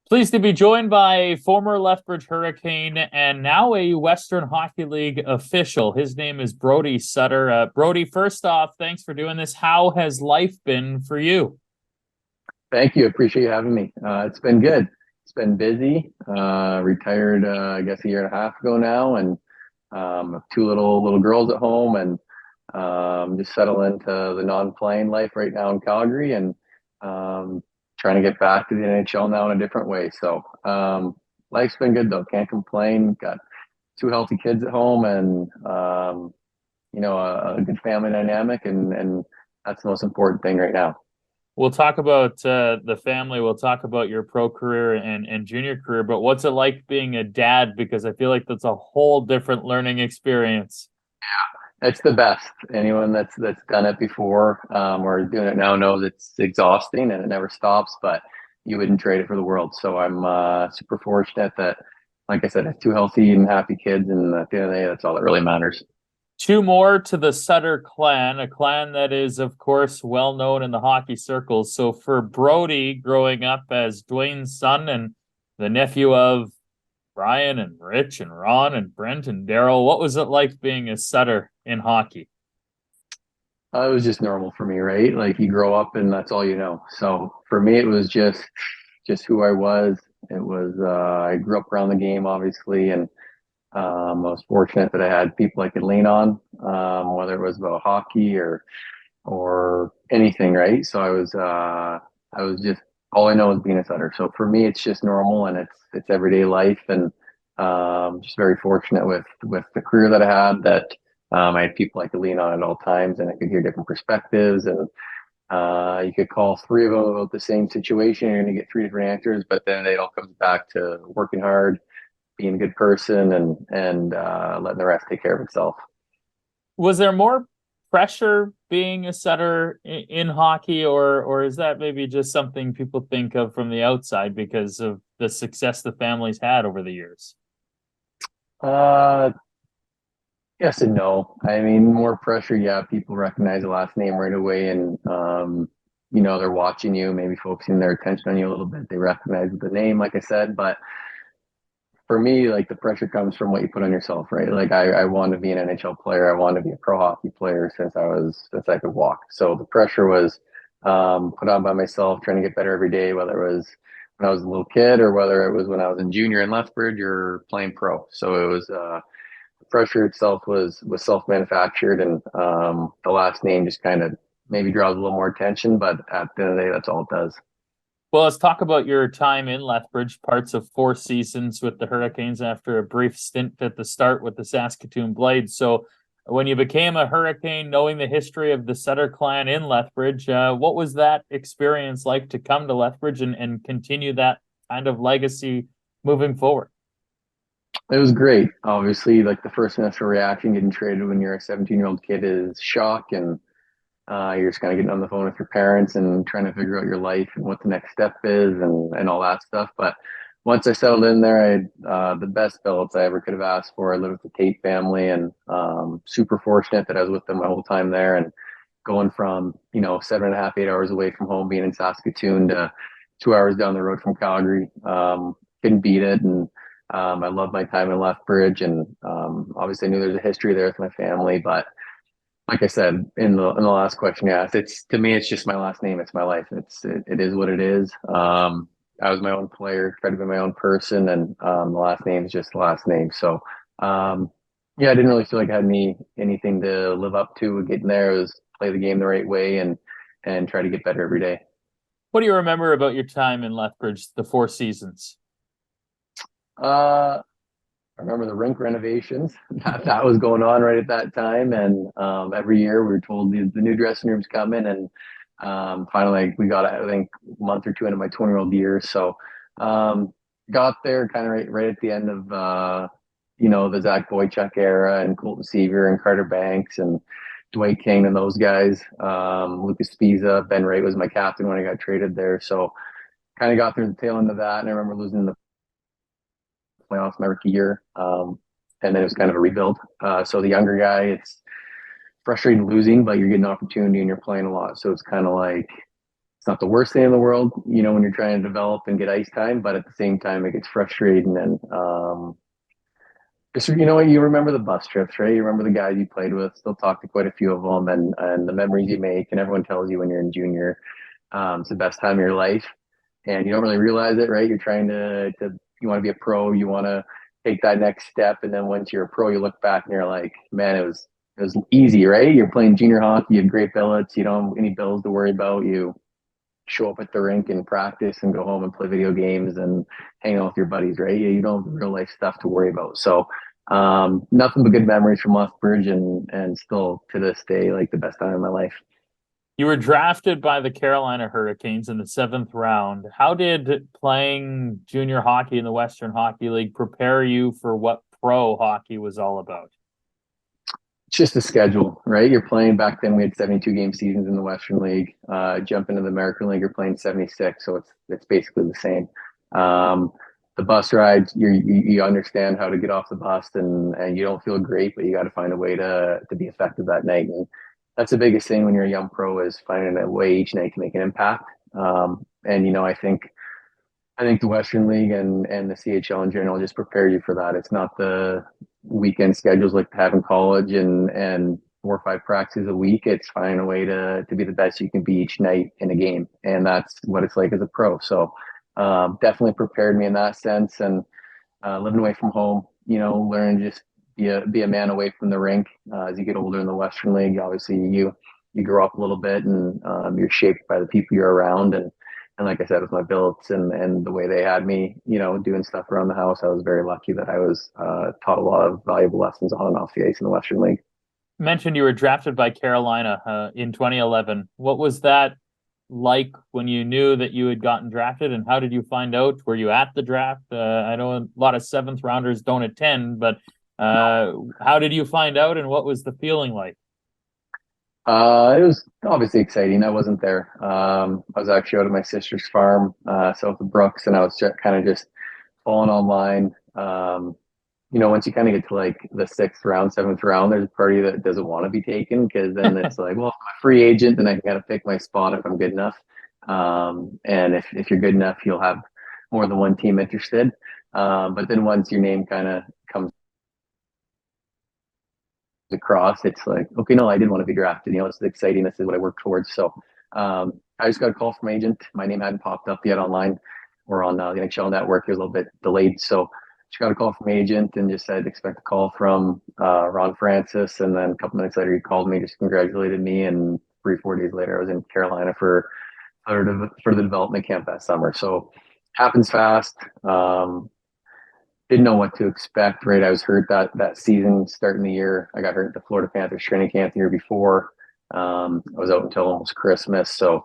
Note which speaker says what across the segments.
Speaker 1: Pleased to be joined by former Lethbridge Hurricane and now a Western Hockey League official. His name is Brody Sutter. Brody, first off, thanks for doing this. How has life been for you?
Speaker 2: Thank you. Appreciate you having me. It's been good. It's been busy. Retired, I guess, a year and a half ago now, and have two little girls at home, and just settle into the non-playing life right now in Calgary, and trying to get back to the NHL now in a different way. So life's been good though. Can't complain. Got two healthy kids at home, and a good family dynamic, and that's the most important thing right now.
Speaker 1: We'll talk about the family. We'll talk about your pro career and junior career, but what's it like being a dad? Because I feel like that's a whole different learning experience.
Speaker 2: It's the best. Anyone that's done it before or doing it now knows it's exhausting and it never stops. But you wouldn't trade it for the world. So I'm super fortunate that, like I said, I have two healthy and happy kids, and at the end of the day, that's all that really matters.
Speaker 1: Two more to the Sutter clan, a clan that is, of course, well known in the hockey circles. So for Brody, growing up as Dwayne's son and the nephew of Brian and Rich and Ron and Brent and Daryl, what was it like being a Sutter in hockey?
Speaker 2: It was just normal for me, right? Like you grow up and that's all you know. So for me, it was just who I was. It was I grew up around the game, obviously, and I was fortunate that I had people I could lean on, whether it was about hockey or anything, right? So I was just all I know is being a Sutter. So for me, it's just normal and it's everyday life, and just very fortunate with the career that I had that I had people I could lean on at all times, and I could hear different perspectives, and you could call three of them about the same situation. You're going to get three different answers, but then it all comes back to working hard, being a good person, and letting the rest take care of itself.
Speaker 1: Was there more pressure being a Sutter in hockey, or is that maybe just something people think of from the outside because of the success the family's had over the years?
Speaker 2: Uh, yes and no. I mean, more pressure. Yeah, people recognize the last name right away, and they're watching you, maybe focusing their attention on you a little bit. They recognize the name, like I said, but for me, like the pressure comes from what you put on yourself, right? Like I want to be an NHL player. I want to be a pro hockey player since I could walk. So the pressure was put on by myself, trying to get better every day, whether it was when I was a little kid or whether it was when I was in junior in Lethbridge or playing pro. So it was the pressure itself was self manufactured, and the last name just kind of maybe draws a little more attention, but at the end of the day, that's all it does.
Speaker 1: Well, let's talk about your time in Lethbridge, parts of 4 seasons with the Hurricanes after a brief stint at the start with the Saskatoon Blades. So, when you became a Hurricane, knowing the history of the Sutter clan in Lethbridge, what was that experience like to come to Lethbridge and continue that kind of legacy moving forward?
Speaker 2: It was great. Obviously, like the first initial reaction getting traded when you're a 17-year-old kid is shock, and you're just kind of getting on the phone with your parents and trying to figure out your life and what the next step is, and all that stuff. But once I settled in there, I had the best billets I ever could have asked for. I lived with the Tate family, and super fortunate that I was with them my whole time there. And going from 7.5, 8 hours away from home, being in Saskatoon, to 2 hours down the road from Calgary, couldn't beat it. And I loved my time in Lethbridge, and obviously I knew there's a history there with my family, but like I said in the last question you asked, it's to me it's just my last name. It's my life. It is what it is. I was my own player, tried to be my own person, and the last name is just the last name. So yeah, I didn't really feel like I had anything to live up to getting there. It was play the game the right way, and try to get better every day.
Speaker 1: What do you remember about your time in Lethbridge, the 4 seasons?
Speaker 2: I remember the rink renovations that was going on right at that time, and every year we were told the new dressing room's coming, and finally we got I think a month or two into my 20-year-old year. So got there kind of right at the end of the Zach Boychuk era, and Colton Seaver and Carter Banks and Dwight King and those guys. Lucas Spiza, Ben Wright was my captain when I got traded there. So kind of got through the tail end of that, and I remember losing the playoffs my rookie year. And then it was kind of a rebuild. So the younger guy, it's frustrating losing, but you're getting an opportunity and you're playing a lot. So it's kind of like not the worst thing in the world, when you're trying to develop and get ice time, but at the same time, it gets frustrating. And just, you remember the bus trips, right? You remember the guys you played with, still talk to quite a few of them, and the memories you make. And everyone tells you when you're in junior, it's the best time of your life. And you don't really realize it, right? You're trying you want to be a pro, you want to take that next step. And then once you're a pro, you look back and you're like, man, it was easy, right? You're playing junior hockey, you have great billets, you don't have any bills to worry about. You show up at the rink and practice and go home and play video games and hang out with your buddies, right? You don't have real life stuff to worry about. So nothing but good memories from Lethbridge, and still to this day, like the best time of my life.
Speaker 1: You were drafted by the Carolina Hurricanes in the 7th round. How did playing junior hockey in the Western Hockey League prepare you for what pro hockey was all about?
Speaker 2: It's just the schedule, right? You're playing back then. We had 72 game seasons in the Western League. Jump into the American League, you're playing 76, so it's basically the same. The bus rides, you understand how to get off the bus, and you don't feel great, but you got to find a way to be effective that night. And that's the biggest thing when you're a young pro, is finding a way each night to make an impact. And I think the Western League and the CHL in general just prepare you for that. It's not the weekend schedules like they have in college and 4 or 5 practices a week. It's finding a way to be the best you can be each night in a game. And that's what it's like as a pro. So definitely prepared me in that sense. And living away from home, learning just be a man away from the rink. As you get older in the Western League, obviously you grow up a little bit, and you're shaped by the people you're around. And like I said, with my billets and the way they had me, doing stuff around the house, I was very lucky that I was taught a lot of valuable lessons on and off the ice in the Western League.
Speaker 1: You mentioned you were drafted by Carolina in 2011. What was that like when you knew that you had gotten drafted, and how did you find out? Were you at the draft? I know a lot of 7th rounders don't attend, but how did you find out, and what was the feeling like?
Speaker 2: It was obviously exciting. I wasn't there. I was actually out at my sister's farm, south of Brooks, and I was just falling online. Once you kind of get to like the 6th round, 7th round, there's a party that doesn't want to be taken, because then it's like, well, if I'm a free agent, then I got to pick my spot if I'm good enough. And if you're good enough, you'll have more than one team interested. But then once your name kind of comes across, it's like, okay, no, I did want to be drafted. It's exciting. This is what I worked towards. So I just got a call from my agent. My name hadn't popped up yet online or on the NHL network. It was a little bit delayed. So just got a call from my agent and just said, expect a call from Ron Francis. And then a couple minutes later, he called me, just congratulated me. And 3-4 days later, I was in Carolina for the development camp that summer. So happens fast. Didn't know what to expect, right? I was hurt that season starting the year. I got hurt at the Florida Panthers training camp the year before. I was out until almost Christmas. So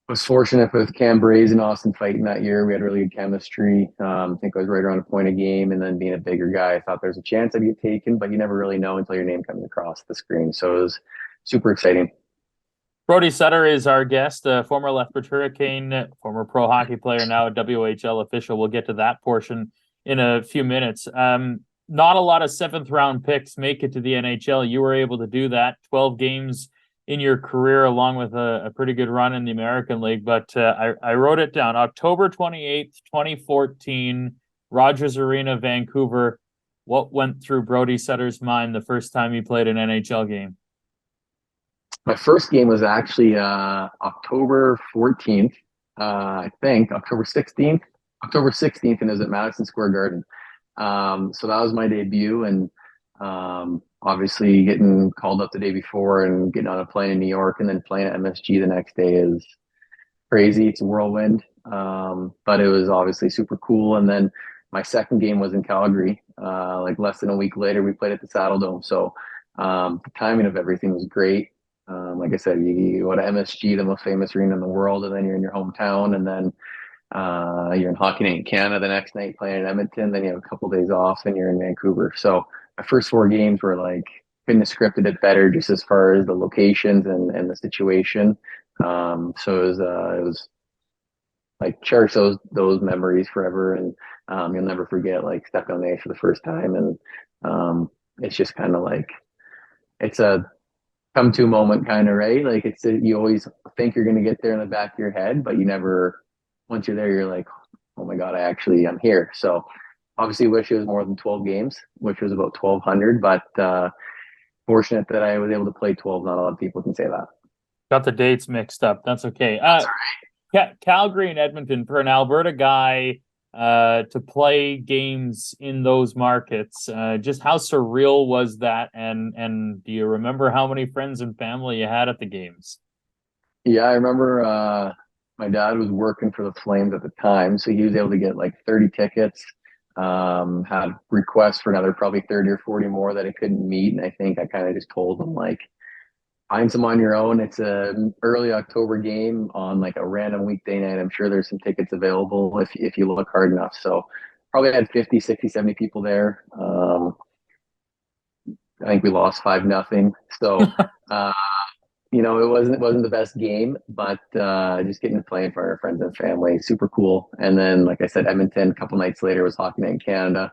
Speaker 2: I was fortunate with Cam Braze and Austin fighting that year. We had really good chemistry. I think I was right around a point a game. And then being a bigger guy, I thought there's a chance I'd get taken, but you never really know until your name comes across the screen. So it was super exciting.
Speaker 1: Brody Sutter is our guest, a former Lethbridge Hurricane, former pro hockey player, now a WHL official. We'll get to that portion in a few minutes. Not a lot of 7th round picks make it to the NHL. You were able to do that. 12 games in your career, along with a pretty good run in the American League. But I wrote it down. October 28th, 2014, Rogers Arena, Vancouver. What went through Brody Sutter's mind the first time he played an NHL game?
Speaker 2: My first game was actually October 14th, I think, October 16th. October 16th, and it was at Madison Square Garden. So that was my debut, and obviously getting called up the day before and getting on a plane in New York and then playing at MSG the next day is crazy. It's a whirlwind, but it was obviously super cool. And then my second game was in Calgary. Like less than a week later, we played at the Saddle Dome. So the timing of everything was great. Like I said, you go to MSG, the most famous arena in the world, and then you're in your hometown, and then you're in Hockey Night in Canada the next night playing in Edmonton. Then you have a couple of days off, and you're in Vancouver. So my first 4 games were like, couldn't have scripted it better, just as far as the locations and the situation. So it was like, cherish those memories forever, and you'll never forget like stepping on the ice for the first time, and it's just kind of like it's come to moment kind of, right? Like you always think you're going to get there in the back of your head, but you never, once you're there, you're like, oh my God, I'm here. So obviously wish it was more than 12 games, which was about 1,200, but fortunate that I was able to play 12. Not a lot of people can say that.
Speaker 1: Got the dates mixed up. That's okay.
Speaker 2: That's all
Speaker 1: Calgary and Edmonton, for an Alberta guy, to play games in those markets, just how surreal was that? And do you remember how many friends and family you had at the games?
Speaker 2: Yeah, I remember my dad was working for the Flames at the time, so he was able to get like 30 tickets. Had requests for another probably 30 or 40 more that I couldn't meet. And I think I kind of just told him like, find some on your own. It's a early October game on like a random weekday night. I'm sure there's some tickets available if you look hard enough. So probably had 50, 60, 70 people there. I think we lost 5-0. So uh, it wasn't the best game, but just getting to play in front of our friends and family, super cool. And then, like I said, Edmonton, a couple nights later was Hockey Night in Canada.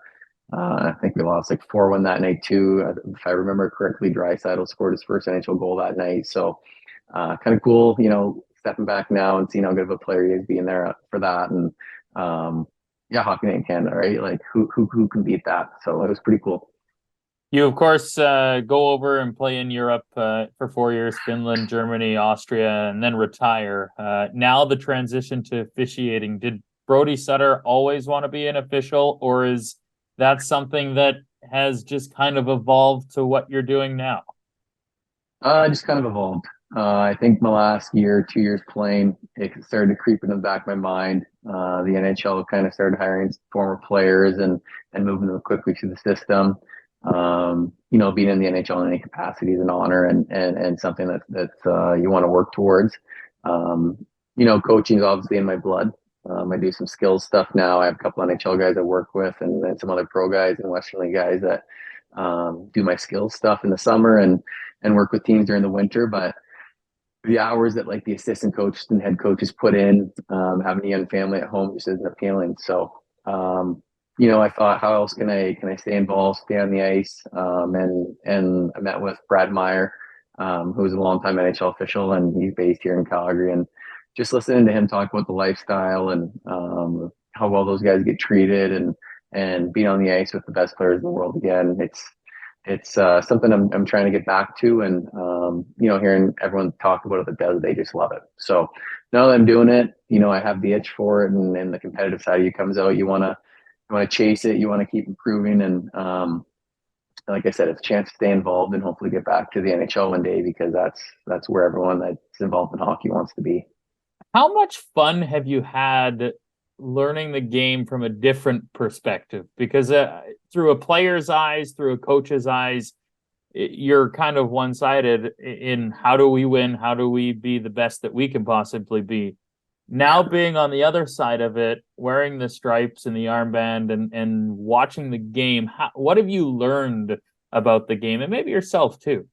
Speaker 2: I think we lost like 4-1 that night too. If I remember correctly, Draisaitl scored his first NHL goal that night. So kind of cool, stepping back now and seeing how good of a player he is being there for that. And yeah, Hockey Night in Canada, right? Like who can beat that? So it was pretty cool.
Speaker 1: You, of course, go over and play in Europe for 4 years, Finland, Germany, Austria, and then retire. Now the transition to officiating. Did Brody Sutter always want to be an official, or is that something that has just kind of evolved to what you're doing now?
Speaker 2: Just kind of evolved. I think my last year, 2 years playing, it started to creep in the back of my mind. The NHL kind of started hiring former players and moving them quickly through the system. Being in the NHL in any capacity is an honor and something that you want to work towards. Coaching is obviously in my blood. I do some skills stuff now. I have a couple NHL guys I work with, and then some other pro guys and Western League guys that do my skills stuff in the summer and work with teams during the winter. But the hours that like the assistant coaches and head coaches put in, having a young family at home just isn't appealing. So, I thought, how else can I stay involved, stay on the ice? And I met with Brad Meyer, who's a longtime NHL official, and he's based here in Calgary. And just listening to him talk about the lifestyle and how well those guys get treated, and being on the ice with the best players in the world again, it's something I'm trying to get back to. And hearing everyone talk about it that does, they just love it. So now that I'm doing it, I have the itch for it, and the competitive side of you comes out. You want to chase it, you want to keep improving, and like I said, it's a chance to stay involved and hopefully get back to the NHL one day, because that's where everyone that's involved in hockey wants to be.
Speaker 1: How much fun have you had learning the game from a different perspective? Because through a player's eyes, through a coach's eyes, you're kind of one-sided in how do we win? How do we be the best that we can possibly be? Now being on the other side of it, wearing the stripes and the armband and watching the game, what have you learned about the game and maybe yourself too?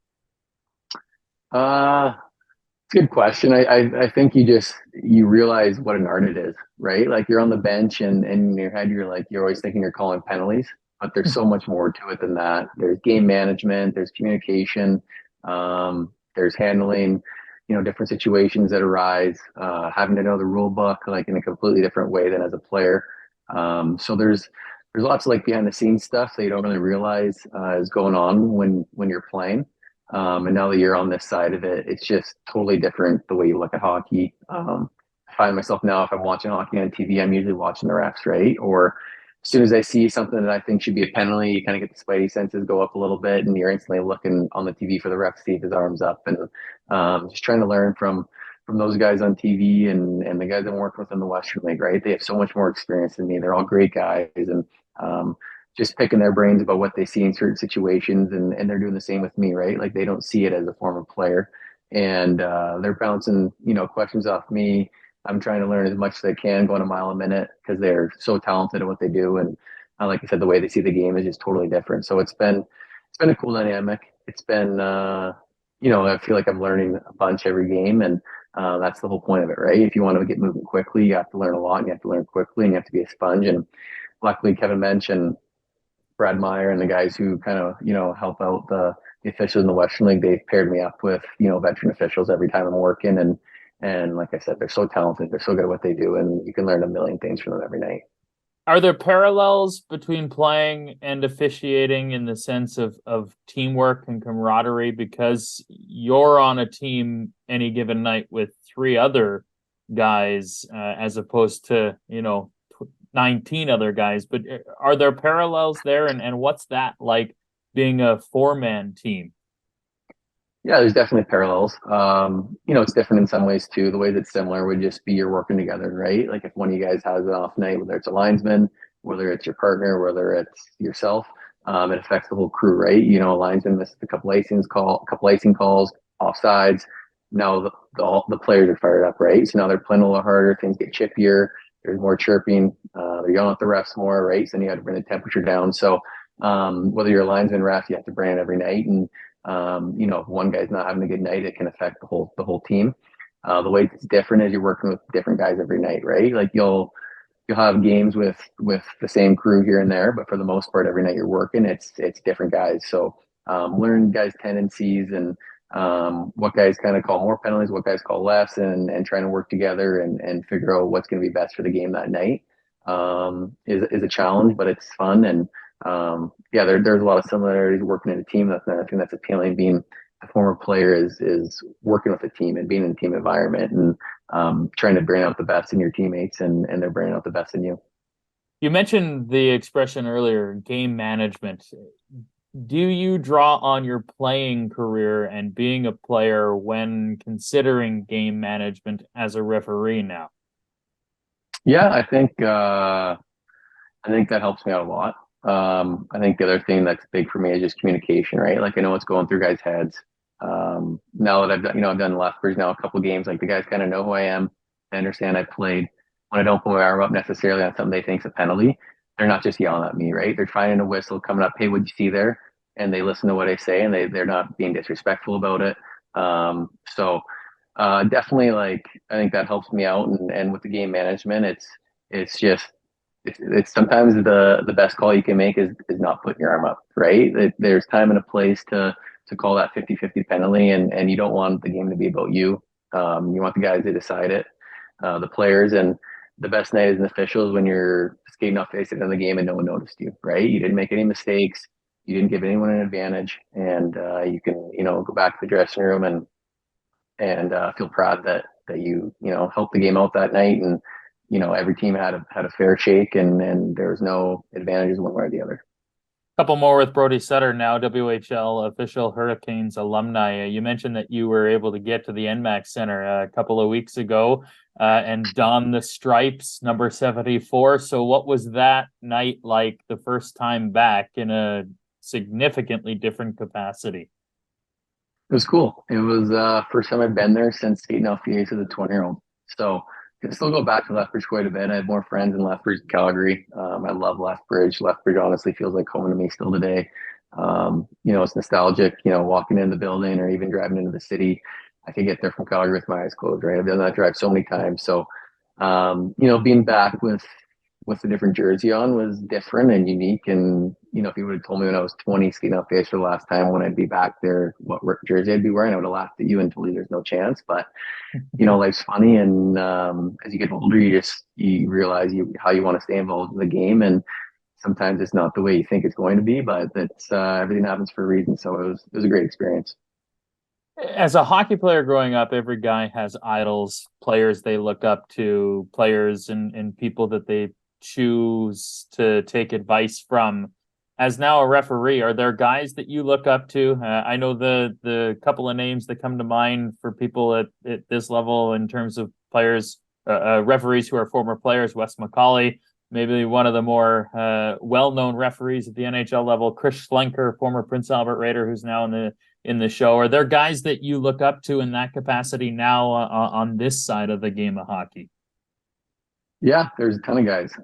Speaker 2: Uh, Good question. I think you realize what an art it is, right? Like you're on the bench and in your head you're always thinking you're calling penalties, but there's so much more to it than that. There's game management, there's communication, there's handling, different situations that arise, having to know the rule book like in a completely different way than as a player. So there's lots of like behind the scenes stuff that you don't really realize is going on when you're playing. And now that you're on this side of it, it's just totally different the way you look at hockey. I find myself now, if I'm watching hockey on TV, I'm usually watching the refs, right? Or as soon as I see something that I think should be a penalty, you kind of get the spidey senses go up a little bit, and you're instantly looking on the TV for the ref to see if his arm's up, and just trying to learn from those guys on TV and the guys I'm working with in the Western League, right? They have so much more experience than me. They're all great guys, and just picking their brains about what they see in certain situations, and they're doing the same with me, right? Like they don't see it as a former player, and they're bouncing questions off me. I'm trying to learn as much as I can, going a mile a minute, because they're so talented at what they do. And like I said, the way they see the game is just totally different. So it's been a cool dynamic. It's been I feel like I'm learning a bunch every game, and that's the whole point of it, right? If you want to get moving quickly, you have to learn a lot, and you have to learn quickly, and you have to be a sponge. And luckily, Kevin mentioned Brad Meyer and the guys who kind of, help out the officials in the Western League, they've paired me up with, veteran officials every time I'm working. And like I said, they're so talented. They're so good at what they do. And you can learn a million things from them every night.
Speaker 1: Are there parallels between playing and officiating in the sense of teamwork and camaraderie? Because you're on a team any given night with three other guys, as opposed to, 19 other guys. But are there parallels there? And what's that like being a four-man team?
Speaker 2: Yeah, there's definitely parallels. It's different in some ways too. The way that's similar would just be you're working together, right? Like if one of you guys has an off night, whether it's a linesman, whether it's your partner, whether it's yourself, it affects the whole crew, right? A linesman misses a couple icing calls, offsides. Now the players are fired up, right? So now they're playing a little harder. Things get chippier. There's more chirping. They're yelling at the refs more, right? So then you have to bring the temperature down. So whether you're a linesman, ref, you have to bring it every night. And if one guy's not having a good night, it can affect the whole team. The way it's different is you're working with different guys every night, right? Like you'll have games with the same crew here and there, but for the most part, every night you're working, it's different guys. So learn guys' tendencies and what guys kind of call more penalties, what guys call less, and trying to work together and figure out what's going to be best for the game that night is a challenge, but it's fun. And yeah, there's a lot of similarities working in a team. That's another thing that's appealing. Being a former player is working with a team and being in a team environment and trying to bring out the best in your teammates and they're bringing out the best in you.
Speaker 1: You mentioned the expression earlier, game management. Do you draw on your playing career and being a player when considering game management as a referee now?
Speaker 2: Yeah, I think that helps me out a lot. I think the other thing that's big for me is just communication, right? Like I know what's going through guys' heads. Now that I've done Lethbridge now a couple of games, like the guys kind of know who I am. I understand I played. When I don't put my arm up necessarily on something they think's a penalty, they're not just yelling at me, right? They're finding a whistle coming up. Hey, what'd you see there? And they listen to what I say, and they're not being disrespectful about it. Definitely, like I think that helps me out. And with the game management, it's just it's sometimes the best call you can make is not putting your arm up, right? There's time and a place to call that 50-50 penalty, and you don't want the game to be about you. You want the guys to decide it, the players. And the best night as an official is when you're skating off the ice at the end of the game and no one noticed you, right? You didn't make any mistakes. You didn't give anyone an advantage, and you can go back to the dressing room and feel proud that you helped the game out that night. And every team had a fair shake, and there was no advantages one way or the other.
Speaker 1: Couple more with Brody Sutter now, WHL official Hurricanes alumni. You mentioned that you were able to get to the NMAX Center a couple of weeks ago and don the stripes, number 74. So what was that night like the first time back in a significantly different capacity?
Speaker 2: It was cool. It was first time I've been there since skating off the ice as a 20-year-old. So I can still go back to Lethbridge quite a bit. I have more friends in Lethbridge, Calgary. I love Lethbridge. Lethbridge honestly feels like home to me still today. It's nostalgic, walking in the building or even driving into the city. I could get there from Calgary with my eyes closed, right? I've done that drive so many times. So, being back with a different jersey on was different and unique. And, if you would have told me when I was 20 skating off the ice for the last time when I'd be back there, what jersey I'd be wearing, I would have laughed at you and told you there's no chance. But, life's funny. And as you get older, you realize how you want to stay involved in the game. And sometimes it's not the way you think it's going to be, but it's everything happens for a reason. So it was a great experience.
Speaker 1: As a hockey player growing up, every guy has idols, players they look up to, players and people that they choose to take advice from. As now a referee, are there guys that you look up to? I know the couple of names that come to mind for people at this level in terms of players, referees who are former players. Wes McCauley, maybe one of the more well-known referees at the NHL level. Chris Schlenker, former Prince Albert Raider, who's now in the show. Are there guys that you look up to in that capacity now on this side of the game of hockey?
Speaker 2: Yeah, there's a ton of guys.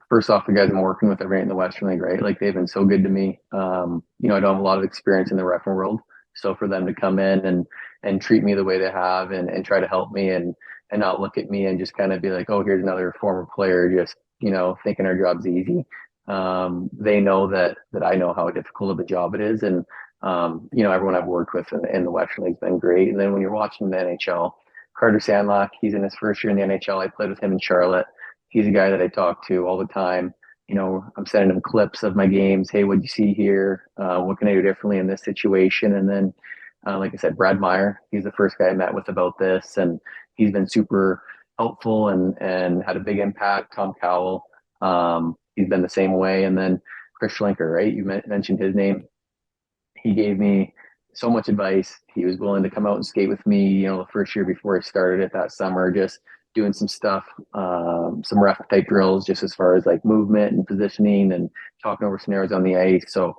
Speaker 2: First off, the guys I'm working with every night in the Western League, right? Like they've been so good to me. I don't have a lot of experience in the ref world, so for them to come in and treat me the way they have and try to help me and not look at me and just kind of be like, oh, here's another former player, just thinking our job's easy. they know that I know how difficult of a job it is. And, everyone I've worked with in the Western League's been great. And then when you're watching the NHL, Carter Sandlock, he's in his first year in the NHL. I played with him in Charlotte. He's a guy that I talk to all the time. I'm sending him clips of my games. Hey, what'd you see here? What can I do differently in this situation? And then, like I said, Brad Meyer, he's the first guy I met with about this, and he's been super helpful and had a big impact. Tom Cowell, he's been the same way. And then Chris Schlenker, right? You mentioned his name. He gave me so much advice. He was willing to come out and skate with me, the first year before I started it that summer, just doing some stuff, some rough type drills, just as far as like movement and positioning and talking over scenarios on the ice. So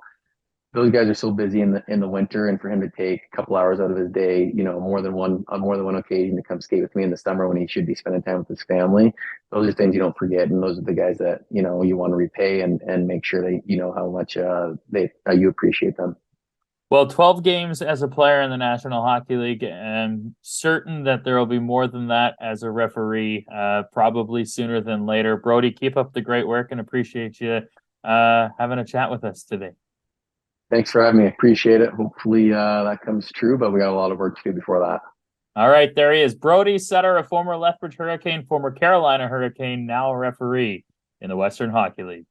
Speaker 2: those guys are so busy in the winter, and for him to take a couple hours out of his day, on more than one occasion to come skate with me in the summer when he should be spending time with his family, those are things you don't forget, and those are the guys that you want to repay and make sure that you know how much you appreciate them.
Speaker 1: Well, 12 games as a player in the National Hockey League, and certain that there will be more than that as a referee, probably sooner than later. Brody, keep up the great work and appreciate you having a chat with us today.
Speaker 2: Thanks for having me. Appreciate it. Hopefully that comes true, but we got a lot of work to do before that.
Speaker 1: All right, there he is. Brody Sutter, a former Lethbridge Hurricane, former Carolina Hurricane, now a referee in the Western Hockey League.